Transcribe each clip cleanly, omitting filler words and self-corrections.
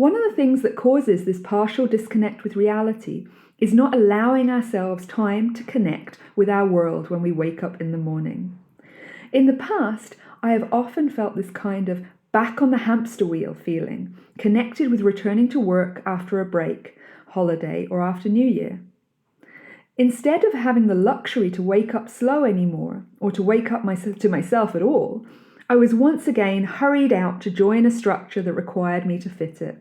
One of the things that causes this partial disconnect with reality is not allowing ourselves time to connect with our world when we wake up in the morning. In the past, I have often felt this kind of back on the hamster wheel feeling, connected with returning to work after a break, holiday, or after New Year. Instead of having the luxury to wake up slow anymore, or to wake up to myself at all, I was once again hurried out to join a structure that required me to fit it.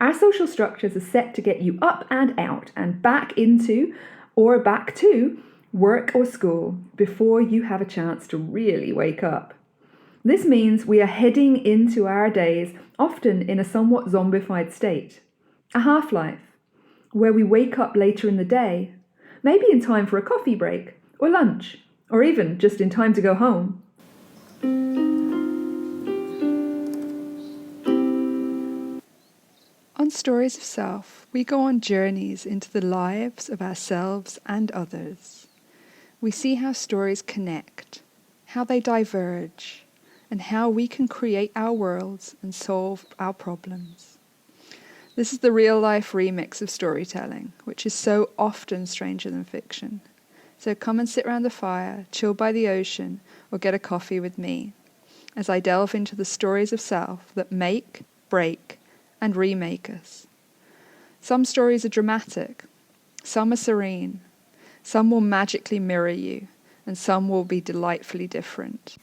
Our social structures are set to get you up and out and back into or back to work or school before you have a chance to really wake up. This means we are heading into our days often in a somewhat zombified state, a half-life, where we wake up later in the day, maybe in time for a coffee break or lunch, or even just in time to go home. On Stories of Self, we go on journeys into the lives of ourselves and others. We see how stories connect, how they diverge, and how we can create our worlds and solve our problems. This is the real-life remix of storytelling, which is so often stranger than fiction. So come and sit round the fire, chill by the ocean, or get a coffee with me, as I delve into the stories of self that make, break, and remake us. Some stories are dramatic, some are serene, some will magically mirror you, and some will be delightfully different.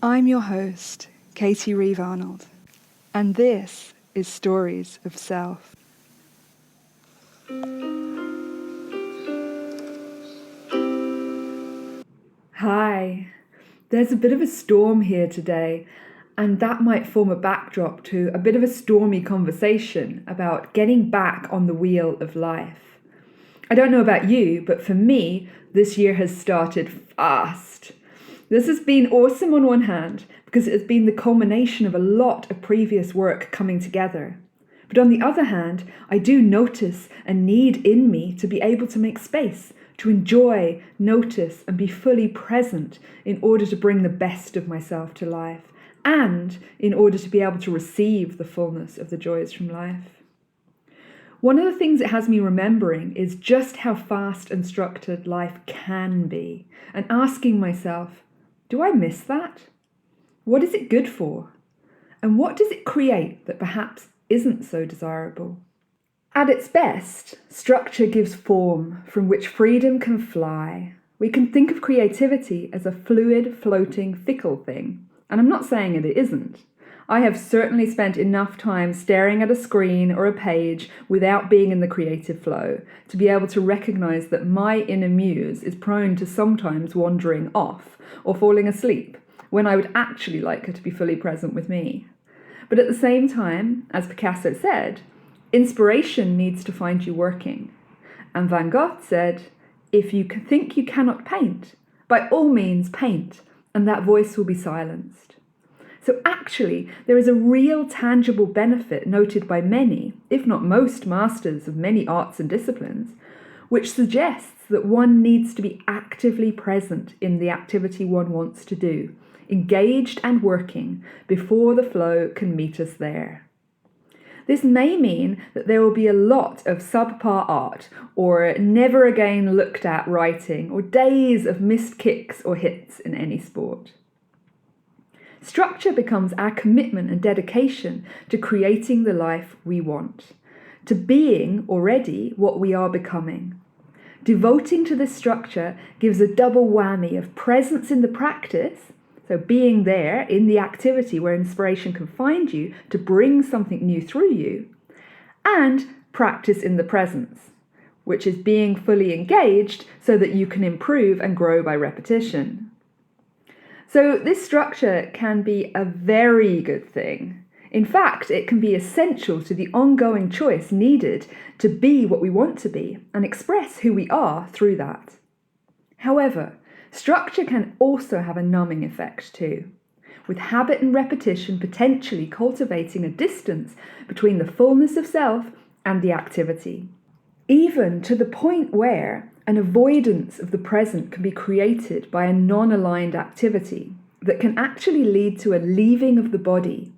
I'm your host, Katie Reeve-Arnold, and this is Stories of Self. Hi, there's a bit of a storm here today, and that might form a backdrop to a bit of a stormy conversation about getting back on the wheel of life. I don't know about you, but for me, this year has started fast. This has been awesome on one hand, because it has been the culmination of a lot of previous work coming together. But on the other hand, I do notice a need in me to be able to make space, to enjoy, notice, and be fully present in order to bring the best of myself to life, and in order to be able to receive the fullness of the joys from life. One of the things it has me remembering is just how fast and structured life can be, and asking myself, do I miss that? What is it good for? And what does it create that perhaps isn't so desirable? At its best, structure gives form from which freedom can fly. We can think of creativity as a fluid, floating, fickle thing. And I'm not saying it isn't. I have certainly spent enough time staring at a screen or a page without being in the creative flow to be able to recognize that my inner muse is prone to sometimes wandering off or falling asleep when I would actually like her to be fully present with me. But at the same time, as Picasso said, inspiration needs to find you working. And Van Gogh said, if you think you cannot paint, by all means paint, and that voice will be silenced. So actually, there is a real tangible benefit noted by many, if not most masters of many arts and disciplines, which suggests that one needs to be actively present in the activity one wants to do, engaged and working before the flow can meet us there. This may mean that there will be a lot of subpar art or never again looked at writing or days of missed kicks or hits in any sport. Structure becomes our commitment and dedication to creating the life we want, to being already what we are becoming. Devoting to this structure gives a double whammy of presence in the practice, so being there in the activity where inspiration can find you to bring something new through you, and practice in the presence, which is being fully engaged so that you can improve and grow by repetition. So this structure can be a very good thing. In fact, it can be essential to the ongoing choice needed to be what we want to be and express who we are through that. However, structure can also have a numbing effect too, with habit and repetition potentially cultivating a distance between the fullness of self and the activity, even to the point where an avoidance of the present can be created by a non-aligned activity that can actually lead to a leaving of the body.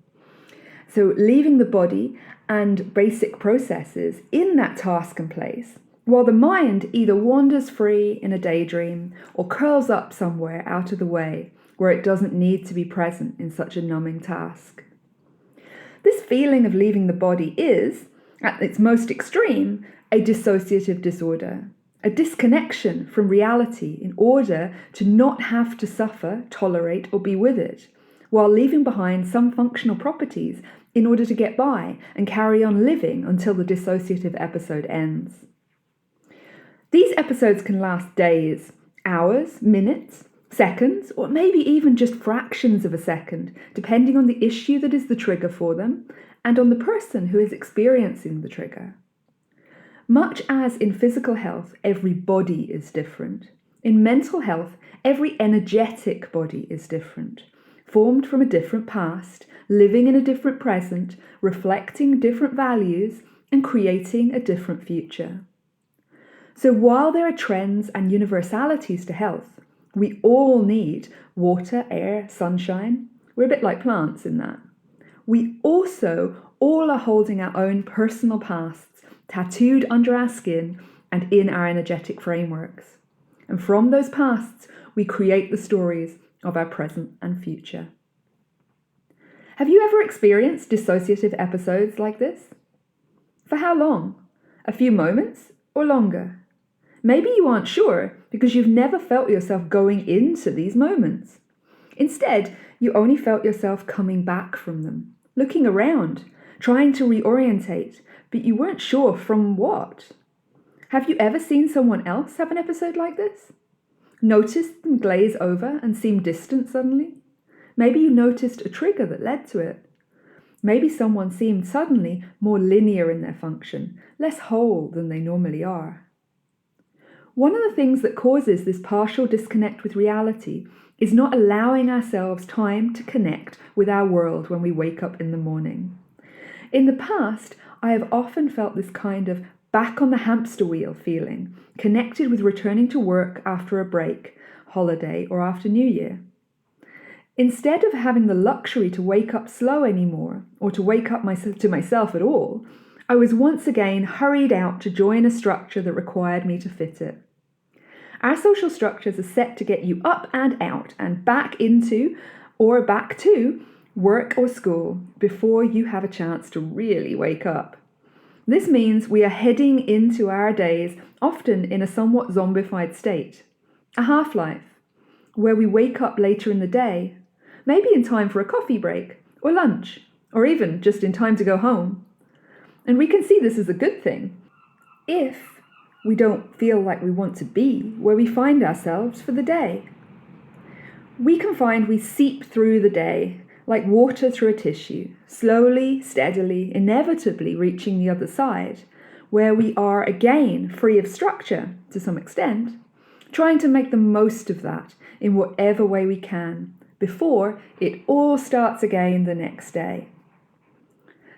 So leaving the body and basic processes in that task and place, while the mind either wanders free in a daydream or curls up somewhere out of the way where it doesn't need to be present in such a numbing task. This feeling of leaving the body is, at its most extreme, a dissociative disorder, a disconnection from reality in order to not have to suffer, tolerate, or be with it, while leaving behind some functional properties in order to get by and carry on living until the dissociative episode ends. These episodes can last days, hours, minutes, seconds, or maybe even just fractions of a second, depending on the issue that is the trigger for them and on the person who is experiencing the trigger. Much as in physical health, every body is different, in mental health, every energetic body is different, formed from a different past, living in a different present, reflecting different values, and creating a different future. So while there are trends and universalities to health, we all need water, air, sunshine. We're a bit like plants in that. We also all are holding our own personal pasts, tattooed under our skin and in our energetic frameworks. And from those pasts, we create the stories of our present and future. Have you ever experienced dissociative episodes like this? For how long? A few moments or longer? Maybe you aren't sure because you've never felt yourself going into these moments. Instead, you only felt yourself coming back from them, looking around, trying to reorientate, but you weren't sure from what. Have you ever seen someone else have an episode like this? Noticed them glaze over and seem distant suddenly? Maybe you noticed a trigger that led to it. Maybe someone seemed suddenly more linear in their function, less whole than they normally are. One of the things that causes this partial disconnect with reality is not allowing ourselves time to connect with our world when we wake up in the morning. In the past, I have often felt this kind of back on the hamster wheel feeling, connected with returning to work after a break, holiday, or after New Year. Instead of having the luxury to wake up slow anymore, or to wake up to myself at all, I was once again hurried out to join a structure that required me to fit it. Our social structures are set to get you up and out and back into or back to work or school before you have a chance to really wake up. This means we are heading into our days often in a somewhat zombified state, a half-life, where we wake up later in the day, maybe in time for a coffee break or lunch, or even just in time to go home. And we can see this as a good thing if we don't feel like we want to be where we find ourselves for the day. We can find we seep through the day like water through a tissue, slowly, steadily, inevitably reaching the other side, where we are again free of structure to some extent, trying to make the most of that in whatever way we can before it all starts again the next day.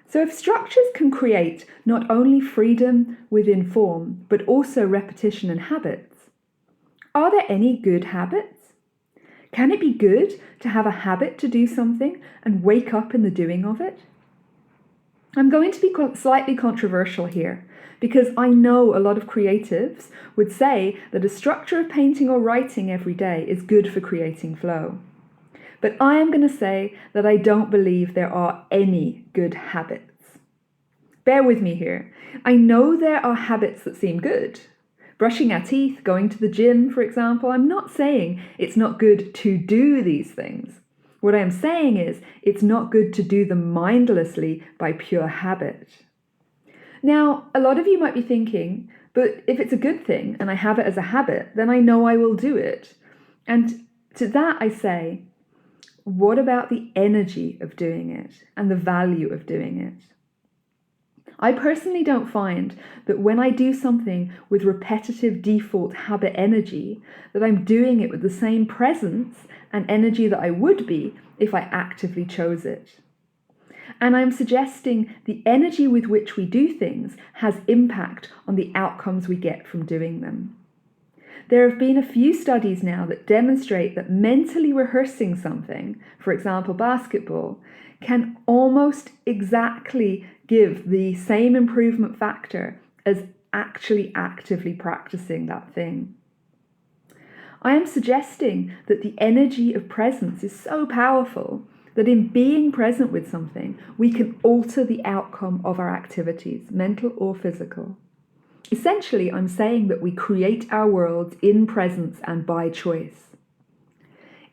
So if structures can create not only freedom within form, but also repetition and habits, are there any good habits? Can it be good to have a habit to do something and wake up in the doing of it? I'm going to be slightly controversial here, because I know a lot of creatives would say that a structure of painting or writing every day is good for creating flow. But I am going to say that I don't believe there are any good habits. Bear with me here. I know there are habits that seem good. Brushing our teeth, going to the gym, for example. I'm not saying it's not good to do these things. What I am saying is it's not good to do them mindlessly by pure habit. Now, a lot of you might be thinking, but if it's a good thing and I have it as a habit, then I know I will do it. And to that I say, what about the energy of doing it and the value of doing it? I personally don't find that when I do something with repetitive default habit energy, that I'm doing it with the same presence and energy that I would be if I actively chose it. And I'm suggesting the energy with which we do things has impact on the outcomes we get from doing them. There have been a few studies now that demonstrate that mentally rehearsing something, for example basketball, can almost exactly give the same improvement factor as actually actively practicing that thing. I am suggesting that the energy of presence is so powerful that in being present with something, we can alter the outcome of our activities, mental or physical. Essentially, I'm saying that we create our worlds in presence and by choice.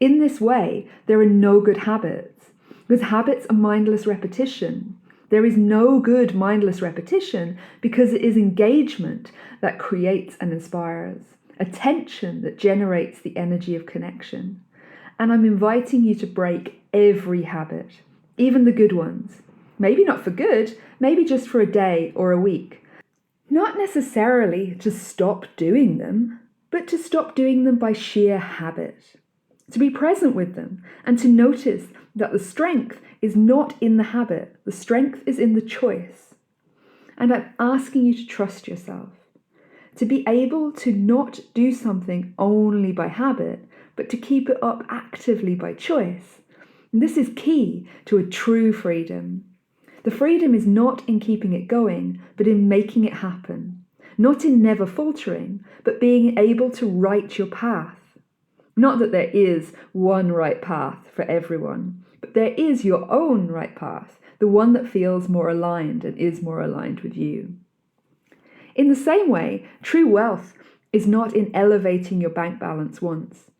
In this way, there are no good habits, because habits are mindless repetition. There is no good mindless repetition because it is engagement that creates and inspires, attention that generates the energy of connection. And I'm inviting you to break every habit, even the good ones. Maybe not for good, maybe just for a day or a week. Not necessarily to stop doing them, but to stop doing them by sheer habit. To be present with them and to notice that the strength is not in the habit, the strength is in the choice. And I'm asking you to trust yourself, to be able to not do something only by habit, but to keep it up actively by choice. And this is key to a true freedom. The freedom is not in keeping it going, but in making it happen. Not in never faltering, but being able to write your path. Not that there is one right path for everyone, but there is your own right path, the one that feels more aligned and is more aligned with you. In the same way, true wealth is not in elevating your bank balance once,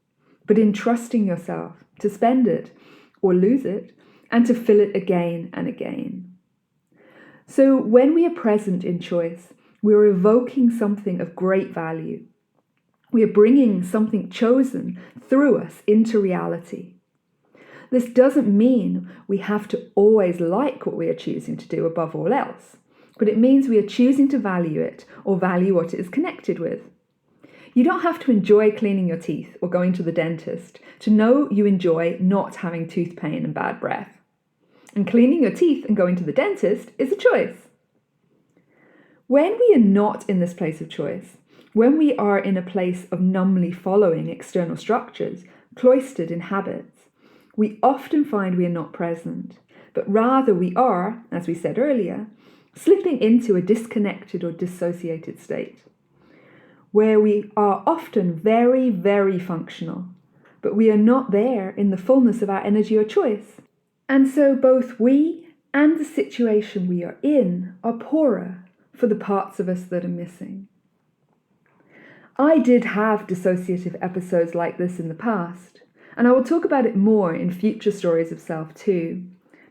but in trusting yourself to spend it or lose it and to fill it again and again. So when we are present in choice, we are evoking something of great value. We are bringing something chosen through us into reality. This doesn't mean we have to always like what we are choosing to do above all else, but it means we are choosing to value it or value what it is connected with. You don't have to enjoy cleaning your teeth or going to the dentist to know you enjoy not having tooth pain and bad breath. And cleaning your teeth and going to the dentist is a choice. When we are not in this place of choice, when we are in a place of numbly following external structures, cloistered in habits, we often find we are not present, but rather we are, as we said earlier, slipping into a disconnected or dissociated state, where we are often very, very functional, but we are not there in the fullness of our energy or choice. And so both we and the situation we are in are poorer for the parts of us that are missing. I did have dissociative episodes like this in the past, and I will talk about it more in future stories of self too.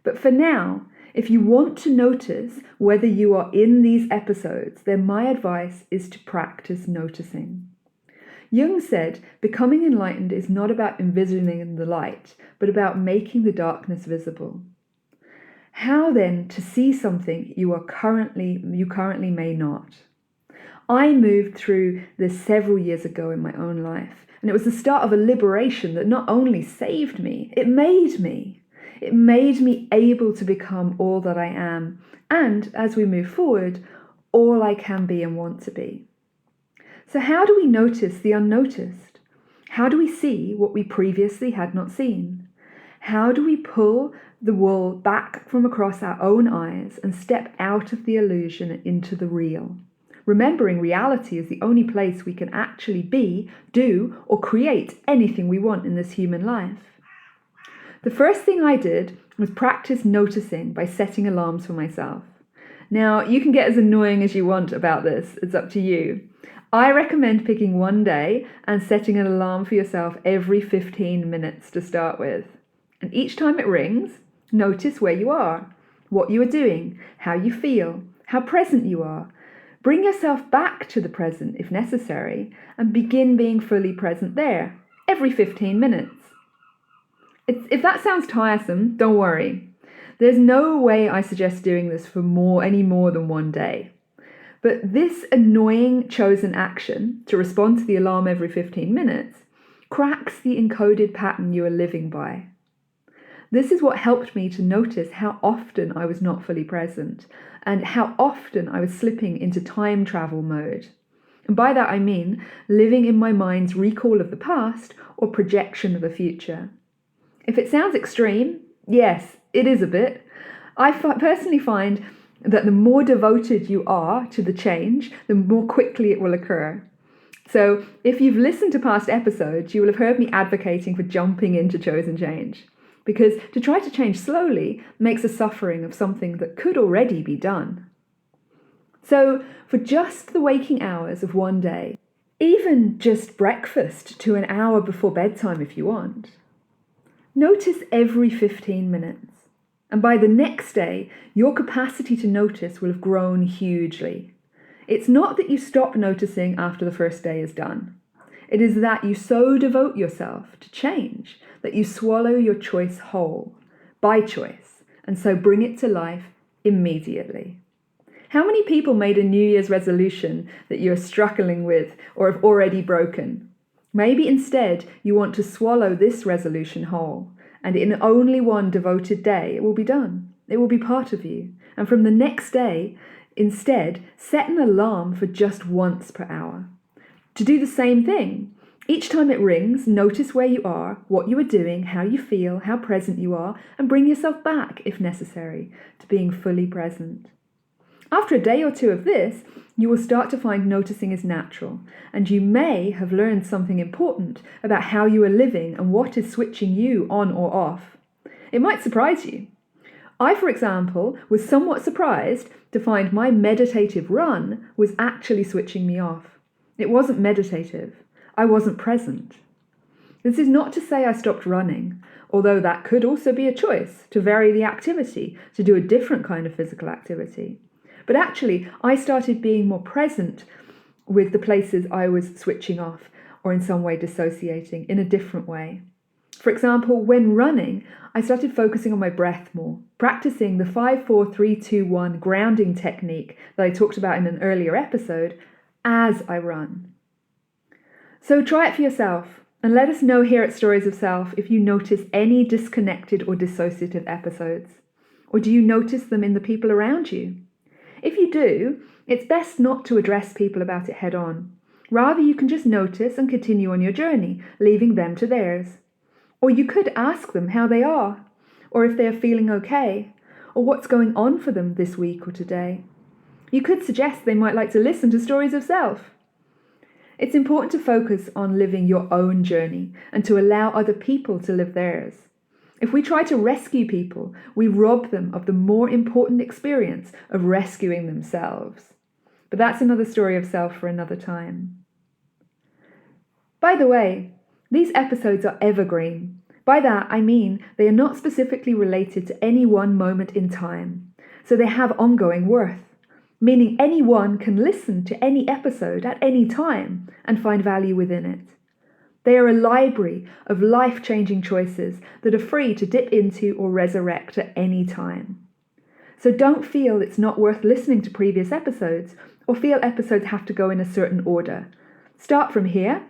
But for now, if you want to notice whether you are in these episodes, then my advice is to practice noticing. Jung said, becoming enlightened is not about envisioning the light, but about making the darkness visible. How then to see something you currently may not? I moved through this several years ago in my own life, and it was the start of a liberation that not only saved me, it made me. It made me able to become all that I am, and as we move forward, all I can be and want to be. So how do we notice the unnoticed? How do we see what we previously had not seen? How do we pull the wool back from across our own eyes and step out of the illusion and into the real? Remembering reality is the only place we can actually be, do, or create anything we want in this human life. The first thing I did was practice noticing by setting alarms for myself. Now, you can get as annoying as you want about this, it's up to you. I recommend picking one day and setting an alarm for yourself every 15 minutes to start with. And each time it rings, notice where you are, what you are doing, how you feel, how present you are. Bring yourself back to the present if necessary and begin being fully present there every 15 minutes. If that sounds tiresome, don't worry. There's no way I suggest doing this for any more than one day. But this annoying chosen action to respond to the alarm every 15 minutes cracks the encoded pattern you are living by. This is what helped me to notice how often I was not fully present and how often I was slipping into time travel mode. And by that I mean living in my mind's recall of the past or projection of the future. If it sounds extreme, yes, It is a bit. Personally find that the more devoted you are to the change, the more quickly it will occur. So if you've listened to past episodes, you will have heard me advocating for jumping into chosen change. Because to try to change slowly makes a suffering of something that could already be done. So for just the waking hours of one day, even just breakfast to an hour before bedtime if you want, notice every 15 minutes. And by the next day, your capacity to notice will have grown hugely. It's not that you stop noticing after the first day is done. It is that you so devote yourself to change that you swallow your choice whole, by choice, and so bring it to life immediately. How many people made a New Year's resolution that you're struggling with or have already broken? Maybe instead you want to swallow this resolution whole, and in only one devoted day it will be done. It will be part of you. And from the next day, instead, set an alarm for just once per hour. To do the same thing. Each time it rings, notice where you are, what you are doing, how you feel, how present you are, and bring yourself back, if necessary, to being fully present. After a day or two of this, you will start to find noticing is natural, and you may have learned something important about how you are living and what is switching you on or off. It might surprise you. I, for example, was somewhat surprised to find my meditative run was actually switching me off. It wasn't meditative. I wasn't present. This is not to say I stopped running, although that could also be a choice, to vary the activity, to do a different kind of physical activity. But actually, I started being more present with the places I was switching off or in some way dissociating in a different way. For example, when running, I started focusing on my breath more, practicing the 5-4-3-2-1 grounding technique that I talked about in an earlier episode as I run. So try it for yourself and let us know here at Stories of Self if you notice any disconnected or dissociative episodes. Or do you notice them in the people around you? If you do, it's best not to address people about it head on. Rather, you can just notice and continue on your journey, leaving them to theirs. Or you could ask them how they are, or if they are feeling okay, or what's going on for them this week or today. You could suggest they might like to listen to Stories of Self. It's important to focus on living your own journey and to allow other people to live theirs. If we try to rescue people, we rob them of the more important experience of rescuing themselves. But that's another story of self for another time. By the way, these episodes are evergreen. By that, I mean they are not specifically related to any one moment in time, so they have ongoing worth, meaning anyone can listen to any episode at any time and find value within it. They are a library of life-changing choices that are free to dip into or resurrect at any time. So don't feel it's not worth listening to previous episodes or feel episodes have to go in a certain order. Start from here,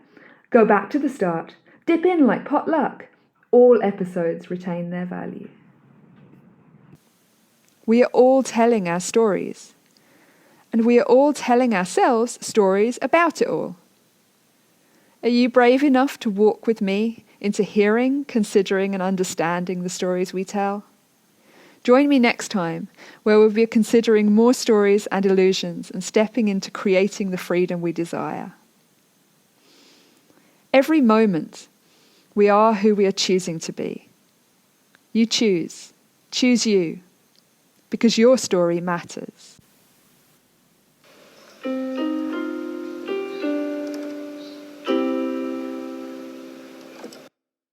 go back to the start, dip in like potluck. All episodes retain their value. We are all telling our stories, and we are all telling ourselves stories about it all. Are you brave enough to walk with me into hearing, considering and understanding the stories we tell? Join me next time, where we'll be considering more stories and illusions and stepping into creating the freedom we desire. Every moment, we are who we are choosing to be. You choose you, because your story matters.